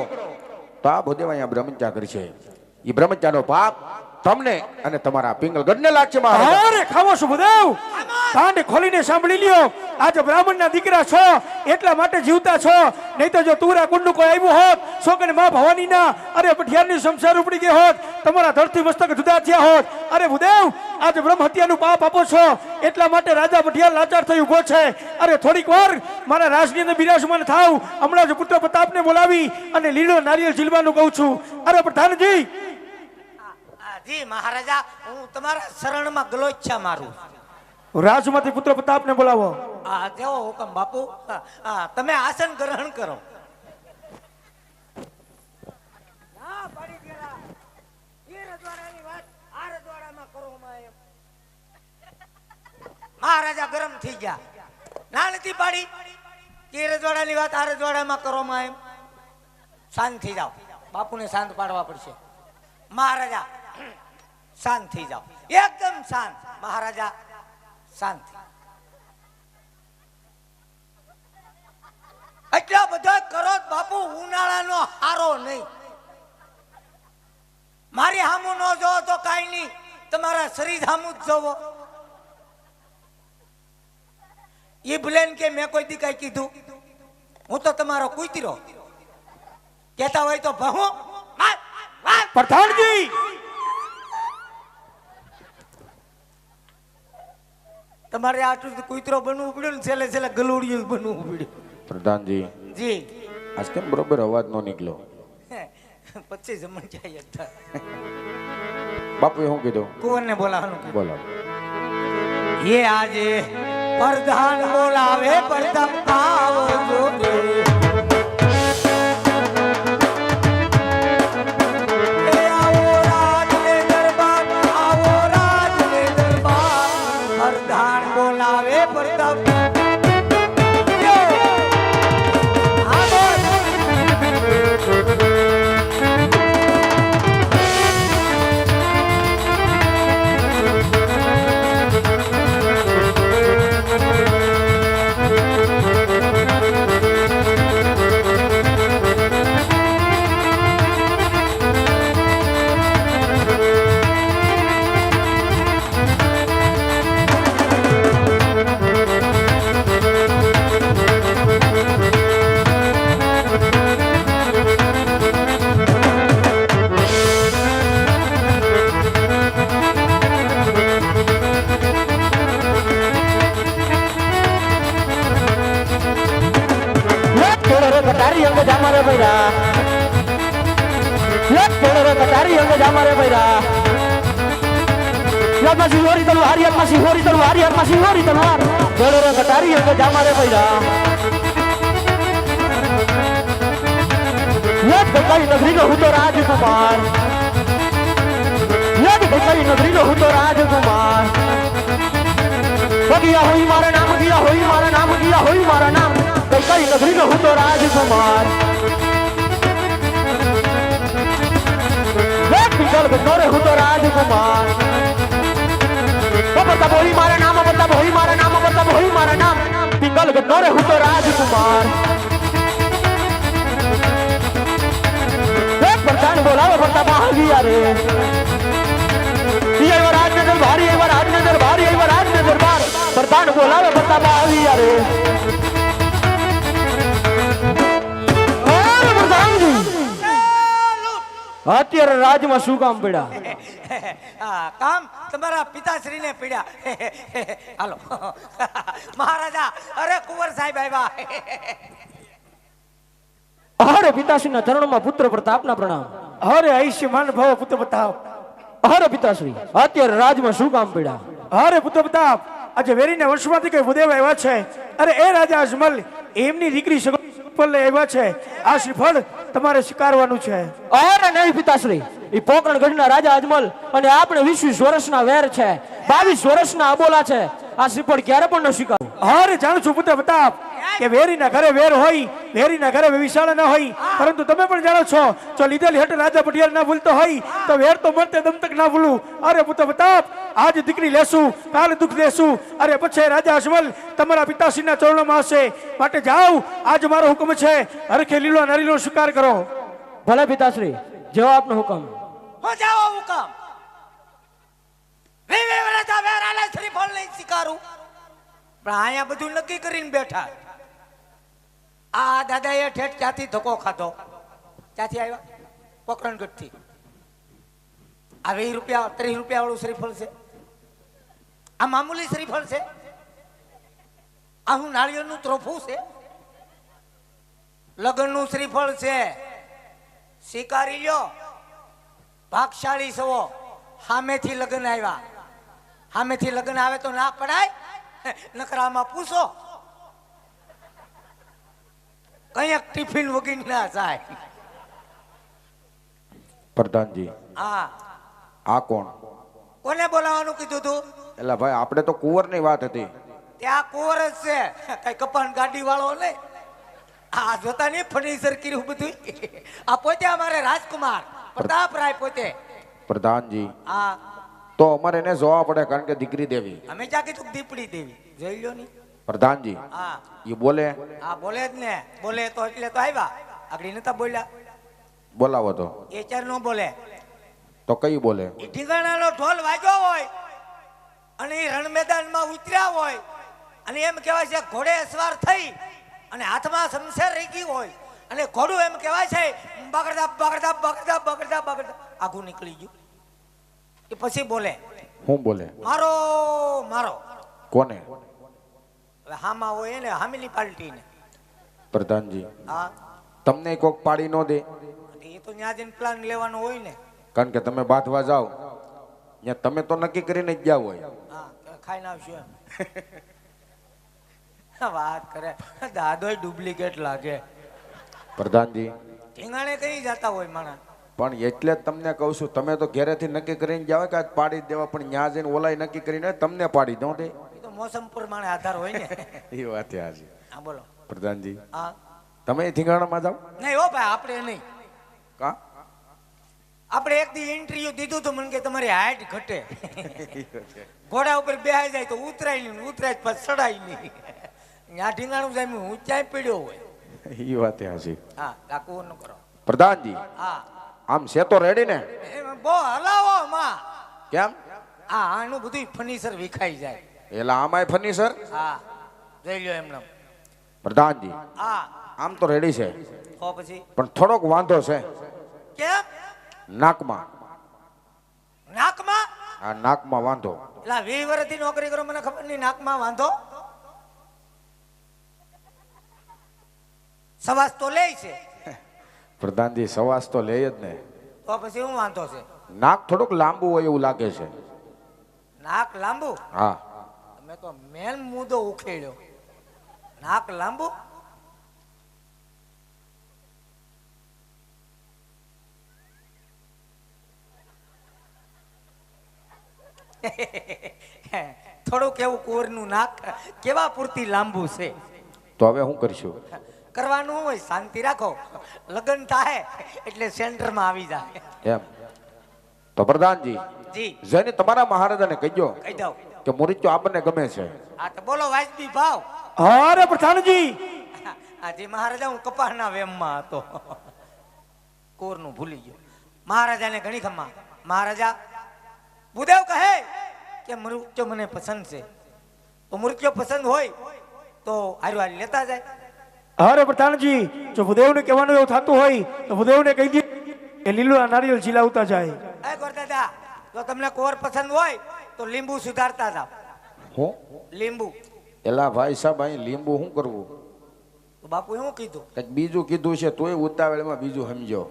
તો આ ભૂદેવ અહીંયા બ્રહ્મચા કરશે. એ બ્રહ્મચાનો પાપ તમને અને તમારા પિંગલગઢને લાગશે મહારાજા. અરે ખાવો છો ભૂદેવ, કાંડ ખોલીને સાંભળી લ્યો. આજે બ્રાહ્મણના દીકરા છો એટલા માટે જીવતા છો, નહીં તો જો તુરા કુંડનું કોઈ આવ્યું હોત, છોકરી માં ભવાનીના અરે પઠિયારની સંસાર ઉપડી ગયો હોત, તમારા ધરતી મસ્તક જુદા થયા હોત. અરે ભૂદેવ, આજે બ્રહ્મ હત્યાનું પાપ આપો છો એટલા માટે રાજા પઠિયાર લાચાર થઈ ઉભો છે. અરે થોડીક વાર મારા રાજની અંદર બિરાજમાન થાવ. હમણાં જ પુત્ર પ્રતાપને બોલાવી અને લીલો નારિયેળ ઝીલવાનું કહું છું. અરે પ્રધાનજી. જી મહારાજા, હું તમારા શરણમાં ગલોચ્છા મારું. રાજમાંથી પુત્ર પ્રતાપને બોલાવો. આ જેવો હુકમ બાપુ. હા, તમે આસન ગ્રહણ કરો. મહારાજા ગરમ થઈ ગયા. ના નથી પાડી કે રજવાડાની વાત આ રજવાડામાં કરવામાં એમ. શાંત થઈ જાઓ, બાપુને શાંત પાડવા પડશે. મહારાજા શાંત થઈ જાઓ, એકદમ શાંત. મહારાજા શાંત. એટલા બધા કરો બાપુ, ઉનાળાનો હારો નહીં. મારી હામું ન જોવો તો કાઈ નહીં, તમારા શરીર હામું જ જોવો. એ ભૂલેન કે મેં કોઈ દી કઈ કીધું? હું તો તમારો કુતરો. કહેતા હોય તો ભહો. પ્રધાનજી, તમારે આટલું કુતરો બનવું પડ્યું ને, છેલ્લે છેલ્લે ગલુડિયું બનવું પડ્યું. પ્રધાનજી, જી, આજ કેમ બરોબર અવાજ નો નીકળ્યો? પછી જમણ જાય હતા. બાપુએ શું કીધું? કુંવરને બોલાવવાનું કીધું. બોલો. એ આજે પ્રધાન બોલાવે, પ્રધાન આવજો રે. એ આવો રાજને દરબાર, આવો જામારે ભૈરા યાદમાં સિહોરી તલવાર યાદમાં સિહોરી તલવાર યાદમાં સિહોરી તલવાર જોડે રે કટારી અંગ જામારે ભૈરા યાદ કઈ નગરીનો હું તો રાજકુમાર યાદ કઈ નગરીનો હું તો રાજકુમાર ગયા હોય મારા નામ ગયા હોય મારા નામ ગયા હોય મારા નામ કઈ નગરીનો હું તો રાજકુમાર પિંગલ ગોરે હું તો રાજકુમાર બતા બોલી મારા નામ બતા બોલી મારા નામ બતા બોલી મારા નામ પિંગલ ગોરે હું તો રાજકુમાર એક પ્રધાન બોલાવે બતા મહાવીર રે ये राजनगर भारी ये राजनगर भारी ये राजनगर बार प्रधान बोलावे बता महावीर रे और प्रधानजी અત્યારે રાજમાં શું કામ પડ્યા હા કામ તમારા પિતાશ્રીને પીડ્યા હાલો મહારાજા અરે કુંવર સાહેબ આવ્યા અરે પિતાશ્રીના ચરણોમાં પુત્ર પ્રતાપના પ્રણામ અરે આયુષ્યમાન ભવ પુત્ર પ્રતાપ અરે પિતાશ્રી અત્યારે રાજમાં શું કામ પડ્યા અરે પુત્ર પ્રતાપ આજે વેરીના વંશમાંથી કઈ ભૂદેવ આવ્યા છે અરે એ રાજા અજમલ એમની દીકરી સગન લઈ આવ્યા છે આ શ્રીફળ તમારે સ્વીકારવાનું છે અરે નહીં પિતાશ્રી એ પોકરણગઢના રાજા અજમલ અને આપણે 20 વર્ષના વેર છે 22 વર્ષના અબોલા છે આ શ્રીફળ ક્યારે પણ ન સ્વીકારું અરે જાણું છું પુત્ર પ્રતાપ કે વેરીના ઘરે વેર હોય વેરીના ઘરે વિશાળ ન હોય પરંતુ તમે પણ જાણો છો જો લીધેલી હટ રાજા પટિયાર ના ભૂલતો હોય તો વેર તો મળતે દમ તક ના ભૂલું અરે પુત્ર પ્રતાપ આજ દીકરી લેશું કાલ દુઃખ દેશું અરે પછી રાજા અજમલ તમારા પિતાશ્રીના ચરણોમાં હશે માટે જાઓ આજ મારો હુકમ છે હરખે લીલો નરીલો સ્વીકાર કરો ભલે પિતાશ્રી જેવો આપનો હુકમ હો જાઓ હુકમ વે રાજા વેરાલે શ્રીફળ લઈ સ્વીકારું પણ અહીંયા બધું નક્કી કરીને બેઠા આ દાદાએ ઠેઠ ક્યાંથી ધક્કો ખાધો ક્યાંથી આવ્યા પોકરણગઢ થી આ 20 રૂપિયા 30 રૂપિયા વાળું શ્રીફળ છે આ મામૂલી શ્રીફળ છે આ હું નાળિયેરનું ત્રોફું છે લગ્નનું શ્રીફળ છે સ્વીકારી લ્યો ભાગશાળી છો સામેથી લગ્ન આવ્યા સામેથી લગ્ન આવે તો ના પડાય નકરામાં પૂછો કઈક ટિફિન વગીને ના જાય પ્રધાનજી હા આ કોણ કોને બોલાવવાનું કીધું તું એટલે ભાઈ આપણે તો કુંવરની વાત હતી ત્યાં કુંવર જ છે કઈ કપાન ગાડી વાળો નહીં આ જોતા નહીં ફર્નિચર કર્યું બધું આ પોતે અમારે રાજકુમાર પ્રતાપરાય પોતે પ્રધાનજી હા તો અમારે એને જોવા પડે કારણ કે દીકરી દેવી અમે ક્યાં કીધું દીપડી દેવી જોઈ લ્યો ની પ્રધાનજી હા એ બોલે હા બોલે જ ને બોલે તો એટલે તો આવ્યા આગળ નતા બોલ્યા બોલાવો તો એ ચાર નો બોલે તો કઈ બોલે એ ઢીંગાણાનો ઢોલ વાગ્યો હોય અને એ રણ મેદાનમાં ઉતર્યા હોય અને એમ કહેવાય છે ઘોડે સવાર થઈ અને હાથમાં શમશેર રહી હોય અને ઘોડું એમ કહેવાય છે બગડદા બગડદા બગડદા બગડદા બગડદા આઘું નીકળી ગયું એ પછી બોલે હું બોલે મારો મારો કોને હવે હામાં હોય ને હામીની પાલટીને પ્રધાનજી હા તમને કોક પાડી ન દે એ તો ન્યા જઈને પ્લાન લેવાનો હોય ને કારણ કે તમે બાંધવા જાઓ ત્યાં તમે તો નક્કી કરીને જ જાવ હોય હા ખાઈને આવશું એમ વાત કરે દાદોય ડુપ્લિકેટ લાગે પ્રધાનજી ઢીંગાણે કઈ જતા હોય માણા પણ એટલે જ તમને કહું છું તમે તો ઘરેથી નક્કી કરીને જાવ કે આજ પાડી જ દેવા પણ ત્યાં જઈને ઓલાય નક્કી કરીને તમને પાડી દો દે એ તો મોસમ પ્રમાણે આધાર હોય ને એ વાત હાજી હા બોલો પ્રધાનજી હા તમે થીંગાણામાં જાઓ નહીં હો ભાઈ આપણે નહીં કા આપણે એક દી ઇન્ટરવ્યુ દીધું તો મને કે તમારી હાઈટ ઘટે ઘોડા ઉપર બેહાઈ જાય તો ઉતરાય નહીં ઉતરાય પછી ચડાય નહીં ત્યાં ઢીંગાણું જાય ઊંચાઈ પીડ્યો હોય એ વાત હાજી હા ડાકુ ન કરો પ્રધાનજી હા આમ છે તો રેડી ને એમાં બહુ હલાવો માં કેમ હા આનું બધું ફર્નિચર વિખાઈ જાય એલા આમાંય ફર્નિચર હા જોઈ લ્યો એમને પ્રધાનજી હા આમ તો રેડી છે તો પછી પણ થોડોક વાંધો છે કેમ નાકમાં નાકમાં આ નાકમાં વાંધો એટલે 20 વર્ષથી નોકરી કરો મને ખબર નહીં નાકમાં વાંધો સવાસ તો લે છે પ્રધાનજી સવાસ તો લે જ ને તો પછી હું વાંધો છે નાક થોડુંક લાંબુ હોય એવું લાગે છે. નાક લાંબુ? હા. તમે તો મેન મુદ્દો ઉખેડ્યો. નાક લાંબુ? થોડુંક એવું કુંવરનું નાક કેવા પૂરતી લાંબુ છે. તો હવે શું કરશું? કરવાનું હોય શાંતિ રાખો, લગ્ન થાય એટલે સેન્ટરમાં આવી જાય. એમ તો પ્રધાનજી જી જઈને તમારા મહારાજાને કહેજો કહી દઉં. કે મુરીચ્યો આપણને ગમે છે. હા તો બોલો વાજબી ભાવ. અરે પ્રધાનજી આજે મહારાજા હું કપાસના વેમમાં હતો, કોરનું ભૂલી ગયો. મહારાજાને ઘણી ખમા. મહારાજા ભૂદેવ કહે કે મૃત્યુ મને પસંદ છે, તો મૃત્યુ પસંદ હોય તો હારું હારી લેતા જાય. અરે પ્રધાનજી જો ભૂદેવને કહેવાનું એવું થતું હોય તો ભૂદેવને કહી દે કે લીલુડા નારિયેળ ઝીલાવતા જાય. એ ગોરદાદા, જો તમને કોર પસંદ હોય તો લીંબુ સુધારતા જાવ. હું લીંબુ એલા ભાઈ સાહેબ અહીં લીંબુ શું કરવું? તો બાપુ શું કીધું? કંઈક બીજું કીધું છે તોય ઉતાવળમાં બીજું સમજો.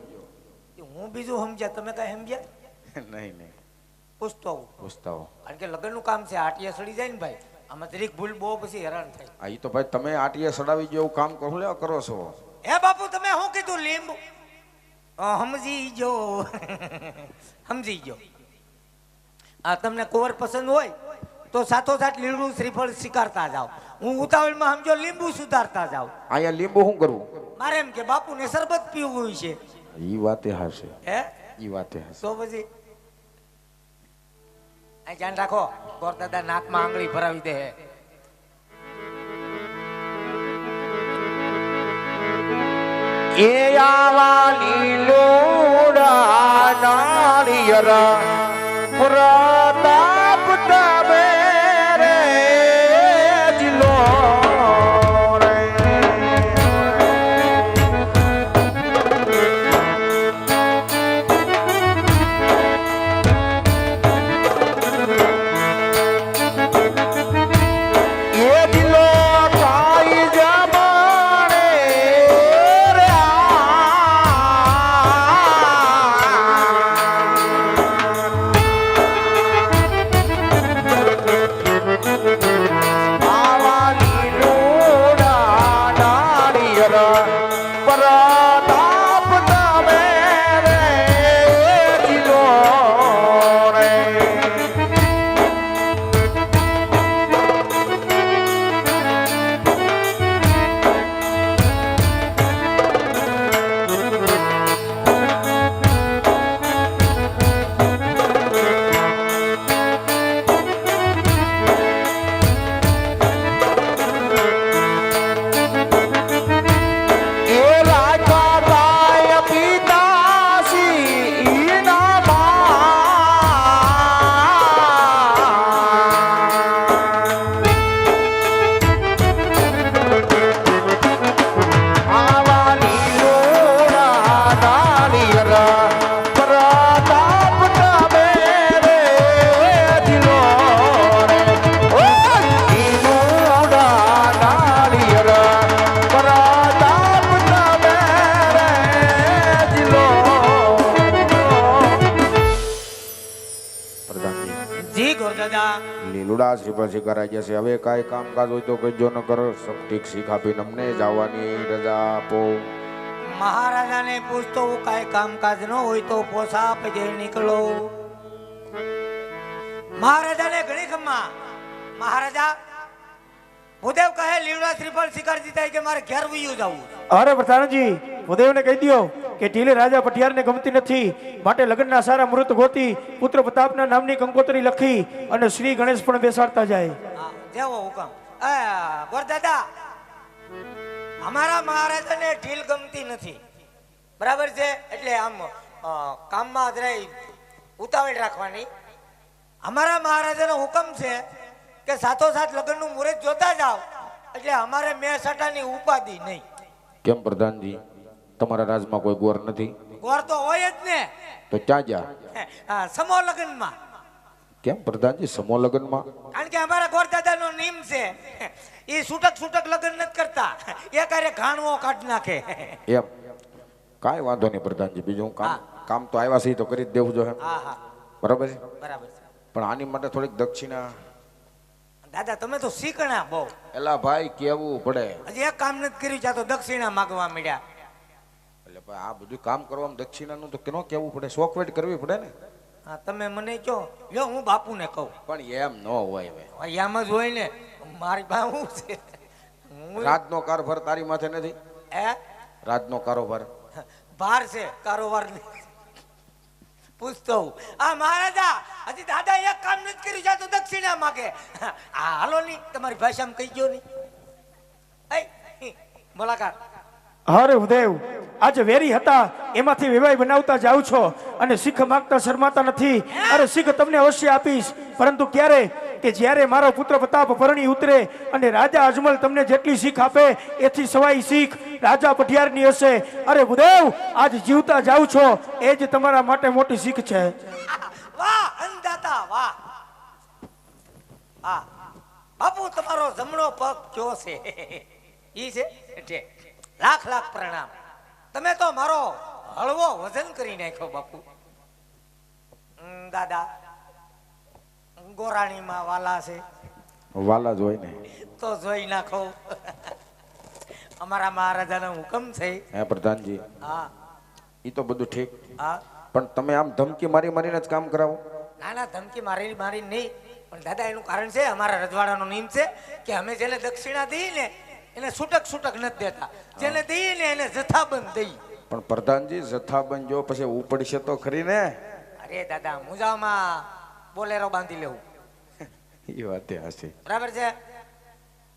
હું બીજું સમજ્યા, તમે કઈ સમજ્યા? નહીં નહીં પૂછતો આવું. પૂછતા હો. કારણ કે લગ્નનું કામ છે, આટિયા સડી જાય ને ભાઈ, આમાં જરીક ભૂલ બહુ પછી હેરાન થાય. આ ઈ તો ભાઈ તમે આટીએ સડાવી જેવું કામ કરો લે કરો છો. હે બાપુ તમે શું કીધું? લીંબુ સમજી જો સમજી ગયો. આ તમને કુંવર પસંદ હોય તો સાથોસાથ લીલું શ્રીફળ સ્વીકારતા જાઓ. હું ઉતાવળમાં સમજો લીંબુ સુધારતા જાઉં. અહીંયા લીંબુ શું કરવું? મારે એમ કે બાપુને શરબત પીવું છે. ઈ વાતે હશે, હે ઈ વાતે હશે. તો પછી આ ધ્યાન રાખો, ગોરદાદા નાકમાં આંગળી ભરાવી દે. એ આવા લીલોડા નાળિયેર પ્રતાપ તમે રે દિલો રે. એ દિલો કાઈ જમાણે રે આવા લીલોડા નાળિયેર પ્રતાપ તમે રે દિલો રે. એ રાખા ભાઈ પિતાશ્રી ઈના આવા લીલોડા નાળિયેર પ્રતાપ તમે રે દિલો રે. ઓ લીલોડા નાળિયેર પ્રતાપ તમે રે દિલો. પ્રધાનજી જી ગોરદાદા. લીલુડા શ્રીફળ સ્વીકારાઈ ગયા છે. હવે કાંઈ કામકાજ હોય તો કહેજો, ન કરો સપટીક શીખ આપીને અમને જવાની રજા આપો. મહારાજાને પૂછતો હું કાંઈ કામકાજ ન હોય તો પોસા પગે નીકળો. મહારાજાને ઘણી ખમ્મા. મહારાજા ભૂદેવ કહે લીલુડા શ્રીફળ સ્વીકાર દીધા કે મારે ઘેર વયું જવું. અરે પ્રધાનજી ભૂદેવને કહી દો કે ઢીલે રાજા પટિયારને ગમતી નથી, માટે લગ્નના સારા મુહૂર્ત ગોતી પુત્ર પ્રતાપના નામની કંકોત્રી લખી અને શ્રી ગણેશ પણ બેસાડતા જાય. હા, જેવો હુકમ. ગોરદાદા, અમારા મહારાજાને ઢીલ ગમતી નથી, બરાબર છે? એટલે આમ કામમાં જરાય ઉતાવળ રાખવાની. અમારા મહારાજાનો હુકમ છે કે સાથોસાથ લગ્નનું મુહૂર્ત જોતા જાઓ, એટલે અમારે મેસટાની ઉપાધિ નહીં. કેમ પ્રધાનજી, તમારા રાજમાં કોઈ ગોર નથી? ગોર તો હોય જ ને. તો ક્યાં ગયા? હા, સમો લગ્નમાં. કેમ પ્રધાનજી સમૂહ લગ્નમાં? કારણ કે અમારા ગોરદાદાનો નિયમ છે, એ છૂટક છૂટક લગ્ન નથી કરતા, એ ક્યારે ઘાણવો કાઢ નાખે. એમ કાંઈ વાંધો નહીં પ્રધાનજી, બીજું હું કામ કામ તો આવ્યા છે ઈ તો કરી જ દેવું જોઈએ હા હા બરાબર છે બરાબર છે પણ આની માટે થોડીક દક્ષિણા દાદા તમે તો શીખણા બહુ એલા ભાઈ કેવું પડે હજી એક કામ નથી કર્યું ત્યાં તો દક્ષિણા માગવા મળ્યા એટલે ભાઈ આ બધું કામ કરવામાં દક્ષિણાનું તો કેનો કેવું પડે શોખવેટ કરવી પડે ને હા તમે મને કહો લ્યો હું બાપુને કહું પણ એમ ન હોય હવે ભાઈ આમ જ હોય ને મારી પાસે શું છે હું રાજનો કારોબાર તારી માથે નથી હે રાજનો કારોબાર ભાર છે કારોબાર પૂછતો હું આ મહારાજા હજી દાદા એક કામ નથી કર્યું છે તો દક્ષિણા માગે આ હાલો નહીં તમારી ભાષામાં કહી ગયો નહીં મુલાકાત હરે ભૂદેવ આજે વેરી હતા એમાંથી વિવાહ બનાવતા જાવ છો અને શીખ માંગતા શરમાતા નથી અરે શીખ તમને અવશ્ય આપીશ પરંતુ ક્યારે કે જ્યારે મારો પુત્ર પ્રતાપ પરણી ઉતરે અને રાજા અજમલ તમને જેટલી શીખ આપે એથી સવાઈ શીખ રાજા પઢિયારની હશે અરે ભૂદેવ આજ જીવતા જાવ છો એ જ તમારા માટે મોટી શીખ છે વાહ અંધાતા વાહ હા બાપુ તમારો જમણો પગ કયો છે ઈ છે ઠીક. લાખ લાખ પ્રણામ તમે તો મારો હળવો વજન કરી નાખ્યો બાપુ દાદા ગોરાણીમાં વાલા છે વાલા જ હોય ને તો જોઈ નાખો અમારા મહારાજાનો હુકમ છે હે પ્રધાનજી હા ઈ તો બધું ઠીક હા પણ તમે આમ ધમકી મારી મારીને જ કામ કરાવો ના ના ધમકી મારી મારી નહીં પણ દાદા એનું કારણ છે અમારા રજવાડાનો નિયમ છે કે અમે જેને દક્ષિણા દઈએ ને એને છૂટક છૂટક નથી દેતા જેને દઈએ ને એને જથ્થાબંધ દઈ પણ પ્રધાનજી જથ્થાબંધ જો પછી ઉપડશે તો ખરી ને અરે દાદા મુજામાં બોલેરો બાંધી લેવું એ વાત હશે બરાબર છે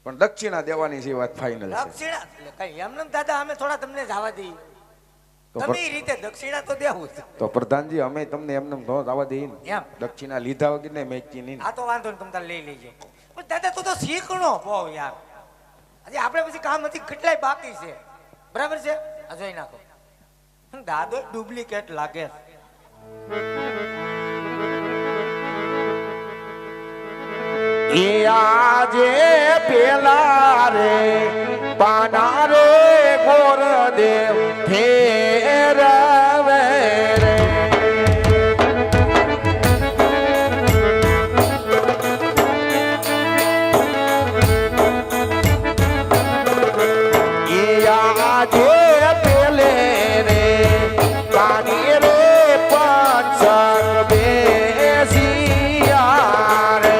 પણ દક્ષિણા દેવાની છે એ વાત ફાઇનલ છે દક્ષિણા એટલે કઈ એમને દાદા અમે થોડા તમને જવા દઈએ તો તમે એ રીતે દક્ષિણા તો દેવું જ. તો પ્રધાનજી અમે તમને એમને ન આવવા દઈએ ને એમ દક્ષિણા લીધા વગર ને મેચી નહીં આ તો વાંધો નહીં તમે તાર લઈ લેજો પણ દાદા તું તો શીખણો બહુ યાર હજી આપણે પછી કામ હજી કેટલાય બાકી છે બરાબર છે આ જોઈ નાખો દાદો ડુપ્લિકેટ લાગે એ આજે પેલા રે પાના રે ગોરદેવ ફેરવે રે એ આજે પેલે રે પાની રે પાંચક બેસિયા રે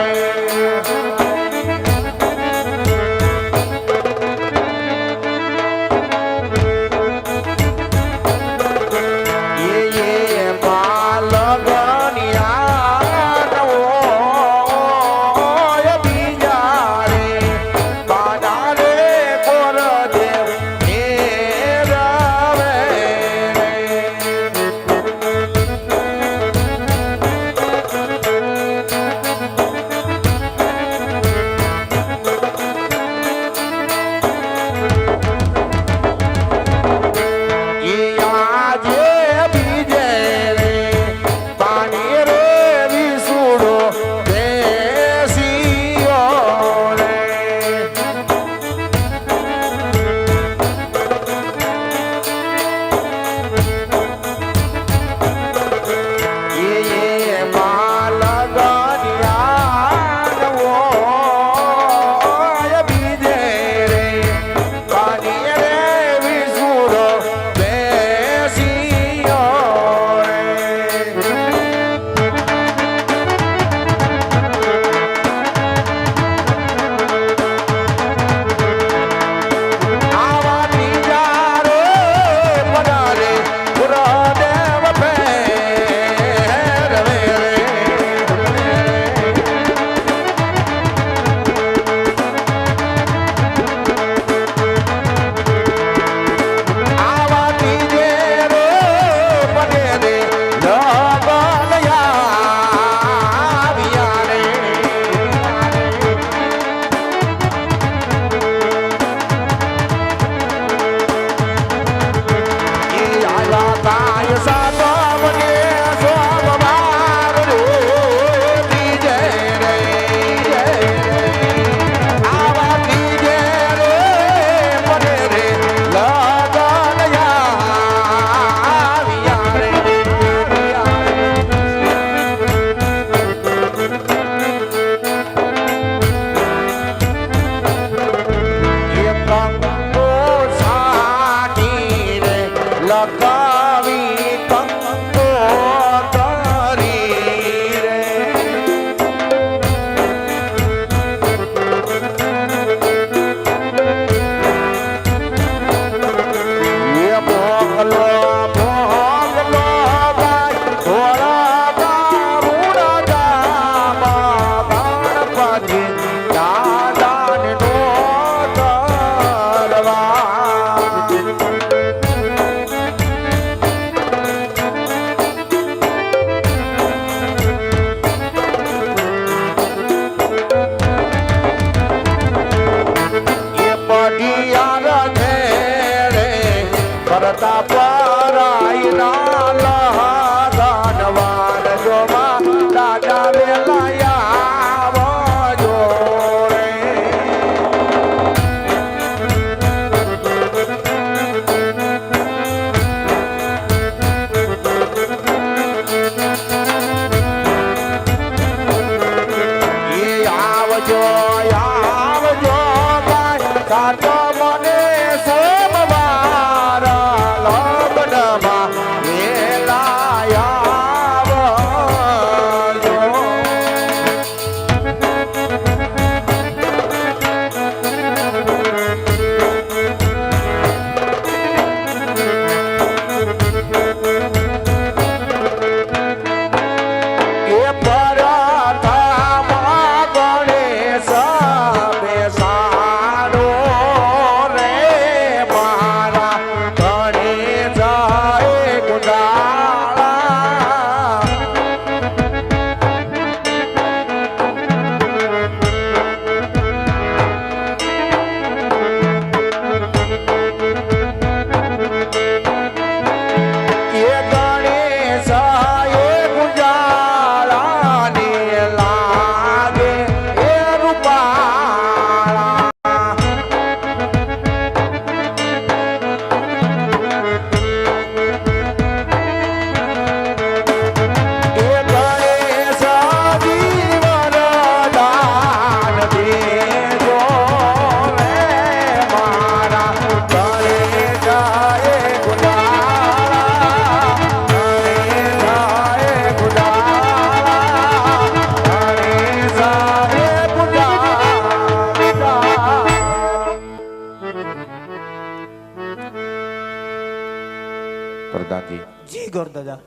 કયો દાદા.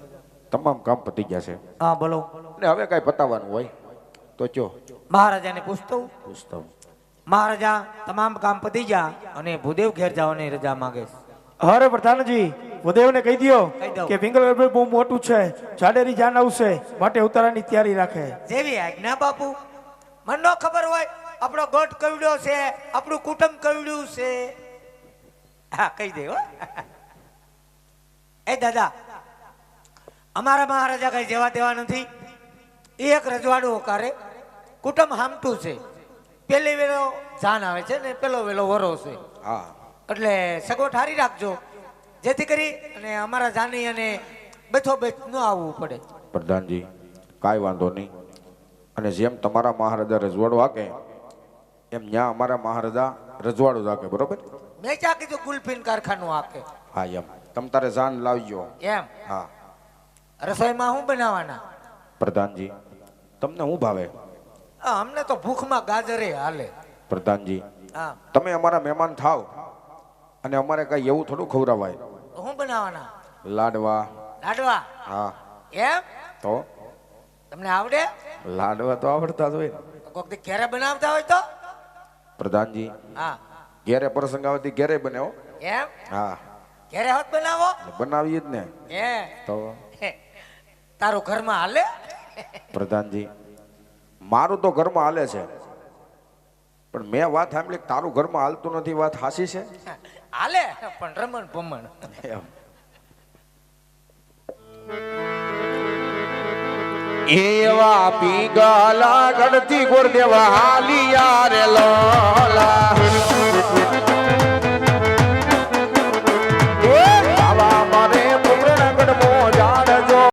તમામ કામ પતી ગયા છે હા બોલો. ને હવે કાંઈ પતાવવાનું હોય તો કયો. મહારાજાને પૂછતો હું. પૂછતો મહારાજા તમામ કામ પતી ગયા અને ભૂદેવ ઘેર જવાની રજા માંગે છે. અરે પ્રધાનજી ભૂદેવને કહી દો કહી દઉં. કે પિંગલ બહુ મોટું છે, જાડેરી જાન આવશે માટે ઉતારાની તૈયારી રાખે. જેવી આજ્ઞા બાપુ. મને ન ખબર હોય આપણો ગોઠ કવડ્યો છે, આપણું કુટુંબ કવડ્યું છે. હા કહી દે હો. એ દાદા અમારા મહારાજા કઈ જવા દેવા નથી. એક રજવાડું કરે કુટુંબ હામટું છે. પેલી વેલો જાન આવે છે ને પેલો વેલો વરો છે. હા એટલે સગવડ હારી રાખજો જેથી કરી અને અમારા જાની અને બેઠો બેઠ ન આવવું પડે. પ્રધાનજી કાંઈ વાંધો નહીં. અને જેમ તમારા મહારાજા રજવાડું હાકે એમ ત્યાં અમારા મહારાજા રજવાડું હાકે. બરોબર? મેં ક્યાં કીધું ગુલફીન કારખાનું આકે. હા એમ તમ તારે જાન લાવજો. એમ હા રસોઈમાં શું બનાવવાના? પ્રધાનજી તમને શું ભાવે? અમને તો ભૂખમાં ગાજરે હાલે. પ્રધાનજી હા તમે અમારા મહેમાન થાવ અને અમારે કઈ એવું થોડું ખવડાવાય. તો શું બનાવવાના? લાડવા. લાડવા? હા એમ તો તમને આવડે? લાડવા તો આવડતા જ હોય ને. કોક દી ઘેરે બનાવતા હોય તો? પ્રધાનજી હા ઘેરે પ્રસંગ આવતી ઘેરે બને હો. એમ હા ઘેરે હોત બનાવો? બનાવીએ જ ને. એ તો તારું ઘરમાં હાલે? પ્રધાનજી મારું તો ઘરમાં હાલે છે પણ મેં વાત સાંભળી કે તારું ઘરમાં હાલતું નથી. વાત હાસી છે? હાલે પણ રમણ ભમણ. એમ. એવા પીગલા ગણતી ગોરદેવા હાલિયા રે લોલા